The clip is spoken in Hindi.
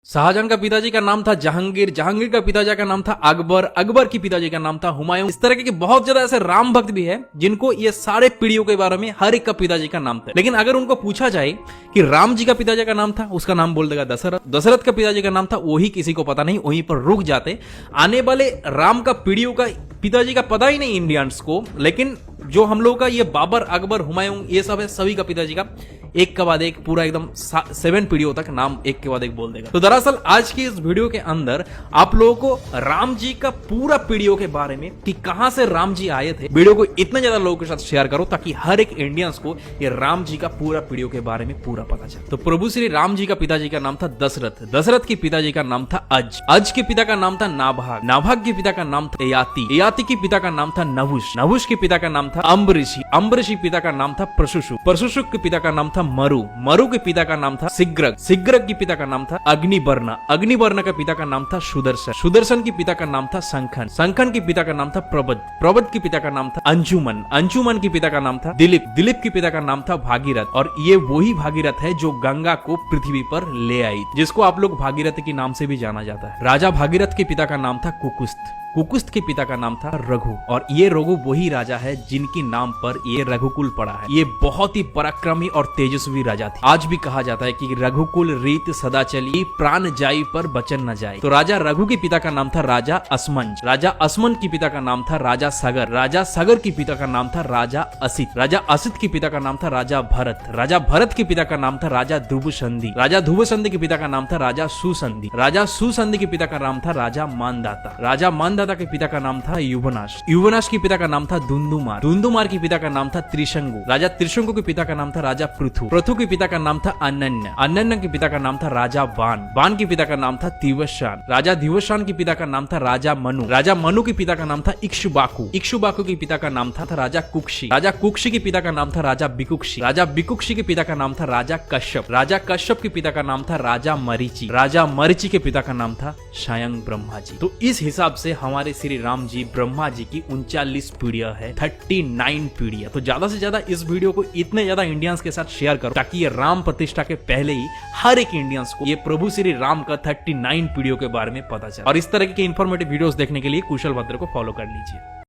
शाहजहां का पिताजी का नाम था जहांगीर, जहांगीर का पिताजी का नाम था अकबर, अकबर की पिताजी का नाम था हुमायूं। इस तरह के बहुत ज्यादा ऐसे राम भक्त भी है जिनको ये सारे पीढ़ियों के बारे में हर एक का पिताजी का नाम था। लेकिन अगर उनको पूछा जाए कि राम जी का पिताजी का नाम था, उसका नाम बोल देगा दशरथ। दशरथ का पिताजी का नाम था, वही किसी को पता नहीं, वहीं पर रुक जाते। आने वाले राम का पीढ़ियों का पिताजी का पता ही नहीं इंडियंस को। लेकिन जो हम लोगों का ये बाबर, अकबर, हुमायूं, ये सब है, सभी का पिताजी का एक के बाद एक पूरा एकदम 7 पीढ़ियों तक नाम एक के बाद एक बोल देगा। तो दरअसल आज की इस वीडियो के अंदर आप लोगों को राम जी का पूरा पीढ़ियों के बारे में कि कहां से राम जी आए थे, वीडियो को इतने ज्यादा लोगों के साथ शेयर करो ताकि हर एक इंडियंस को ये राम जी का पूरा पीढ़ियों के बारे में पूरा पता चले। तो प्रभु श्री राम जी का पिताजी का नाम था दशरथ, दशरथ के पिताजी का नाम था अज, अज के पिता का नाम था नाभाग, नाभाग के पिता का नाम था ययाति, ययाति के पिता का नाम था नहुष, नहुष के पिता का नाम था अम्बरीशी, अम्बरीशी पिता का नाम था प्रशुशुक, प्रशुशुक के पिता का नाम था मरु, मरु के पिता का नाम था सिग्रग, सिग्रग के पिता का नाम था अग्निवर्ण, अग्निवर्ण के पिता का नाम था सुदर्शन, सुदर्शन के पिता का नाम था संखन, संखन के पिता का नाम था प्रबद, प्रबद के पिता का नाम था अंजुमन, अंजुमन के पिता का नाम था दिलीप, दिलीप के पिता का नाम था भागीरथ। और ये वही भागीरथ है जो गंगा को पृथ्वी पर ले आई, जिसको आप लोग भागीरथ के नाम से भी जाना जाता है। राजा भागीरथ के पिता का नाम था कुकुस्त, कुकुस्त के पिता का नाम था रघु। और ये रघु वही राजा है जिनके नाम पर ये रघुकुल पड़ा है। ये बहुत ही पराक्रमी और तेजस्वी राजा थे। आज भी कहा जाता है कि रघुकुल रीत सदा चली, प्राण जाई पर बचन न जाए। तो राजा रघु के पिता का नाम था राजा असमंज, राजा असमंज के पिता का नाम था राजा सगर, राजा सगर के पिता का नाम था राजा असित, राजा असित के पिता का नाम था राजा भरत, राजा भरत के पिता का नाम था राजा ध्रुवसंधि, राजा ध्रुवसंधि के पिता का नाम था राजा सुसंधि, राजा सुसंधि के पिता का नाम था राजा मानदाता, राजा मानदाता के पिता का नाम था युवनाश, युवनाश के पिता का नाम था दुंदुमार, दुंदुमार के पिता का नाम था त्रिशंगु, राजा त्रिशंगु के पिता का नाम था राजा पृथु, पृथु के पिता का नाम था अनन्य, अनन्य के पिता का नाम था राजा बाण, बाण के पिता का नाम था दिवशान, राजा दिवशान के पिता का नाम था राजा मनु, राजा मनु के पिता का नाम था इक्ष्वाकु, इक्ष्वाकु के पिता का नाम था राजा कुक्षी, राजा कुक्षी के पिता का नाम था राजा बिकुक्षी, राजा बिकुक्षी के पिता का नाम था राजा कश्यप, राजा कश्यप के पिता का नाम था राजा मरीचि, राजा मरीचि के पिता का नाम था स्वयं ब्रह्मा जी। तो इस हिसाब से हमारे श्री राम जी ब्रह्मा जी की 39 पीढ़ियां है, 39 पीढ़ियां। तो ज्यादा से ज्यादा इस वीडियो को इतने ज्यादा इंडियंस के साथ शेयर करो ताकि ये राम प्रतिष्ठा के पहले ही हर एक इंडियंस को ये प्रभु श्री राम का 39 पीढ़ियों के बारे में पता चले। और इस तरह के इंफॉर्मेटिव वीडियोस देखने के लिए कुशल भद्र को फॉलो कर लीजिए।